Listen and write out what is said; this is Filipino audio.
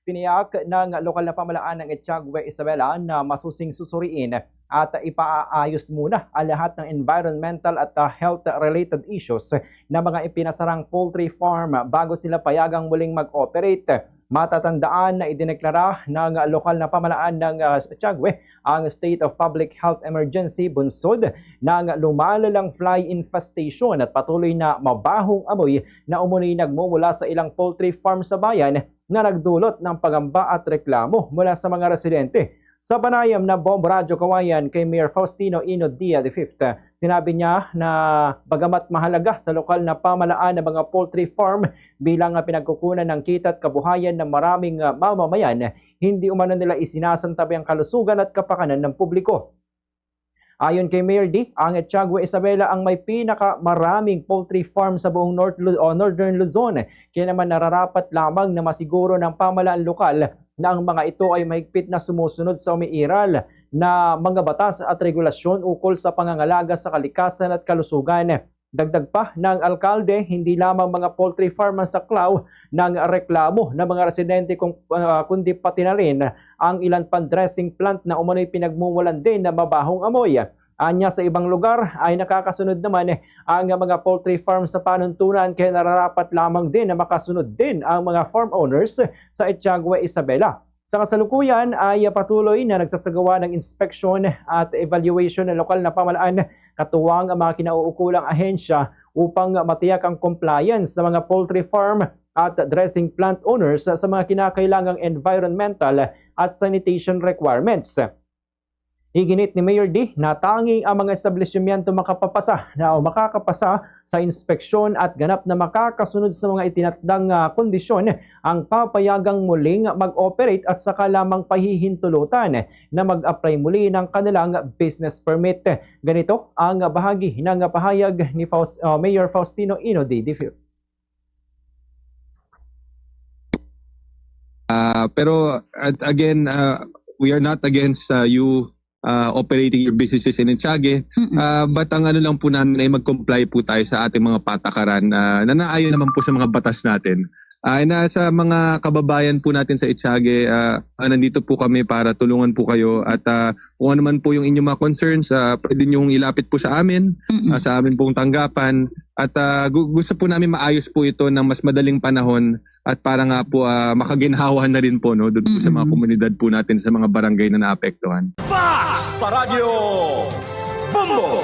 Piniyak ng lokal na pamahalaan ng Etiagüe, Isabela na masusing susuriin at ipaaayos muna ang lahat ng environmental at health-related issues na mga ipinasarang poultry farm bago sila payagang muling mag-operate. Matatandaan na idineklara ng lokal na pamahalaan ng Etiagüe ang State of Public Health Emergency bunsod ng lumalalang fly infestation at patuloy na mabahong amoy na umunoy nagmumula sa ilang poultry farm sa bayan na nagdulot ng pagamba at reklamo mula sa mga residente. Sa panayam na Bombo Radyo Kawayan kay Mayor Faustino Ino Dia V, sinabi niya na bagamat mahalaga sa lokal na pamahalaan ng mga poultry farm bilang pinagkukunan ng kita at kabuhayan ng maraming mamamayan, hindi umano nila isinasantabi ang kalusugan at kapakanan ng publiko. Ayon kay Mayor D, ang Etiagüe, Isabela ang may pinakamaraming poultry farm sa buong Northern Luzon. Kaya naman nararapat lamang na masiguro ng pamahalaan lokal na ang mga ito ay mahigpit na sumusunod sa umiiral na mga batas at regulasyon ukol sa pangangalaga sa kalikasan at kalusugan. Dagdag pa ng alkalde, hindi lamang mga poultry farm ang saklaw ng reklamo ng mga residente kundi pati na rin ang ilan pang dressing plant na umano'y pinagmumulan din na mabahong amoy. Anya sa ibang lugar ay nakakasunod naman ang mga poultry farm sa panuntunan kaya nararapat lamang din na makasunod din ang mga farm owners sa Etiagüe, Isabela. Sa kasalukuyan ay patuloy na nagsasagawa ng inspeksyon at evaluation ng lokal na pamahalaan katuwang ang mga kinauukulang ahensya upang matiyak ang compliance sa mga poultry farm at dressing plant owners sa mga kinakailangang environmental at sanitation requirements. Iginit ni Mayor D na tanging ang mga establishmento makakapasa sa inspeksyon at ganap na makakasunod sa mga itinatdang kondisyon ang papayagang muling mag-operate at saka lamang pahihintulutan na mag-apply muli ng kanilang business permit. Ganito ang bahagi ng pahayag ni Mayor Faustino Ino D. Pero again, we are not against you operating your businesses in Etiagüe. But ang ano lang po namin ay mag-comply po tayo sa ating mga patakaran na naayon naman po sa mga batas natin. Na sa mga kababayan po natin sa Etiagüe, nandito po kami para tulungan po kayo at kung ano man po yung inyong mga concerns, pwede nyo ilapit po sa amin, sa amin pong tanggapan at gusto po namin maayos po ito ng mas madaling panahon at para nga po makaginhawahan na rin po doon po sa mga komunidad po natin sa mga barangay na naapektuhan. Sa Radyo Bombo!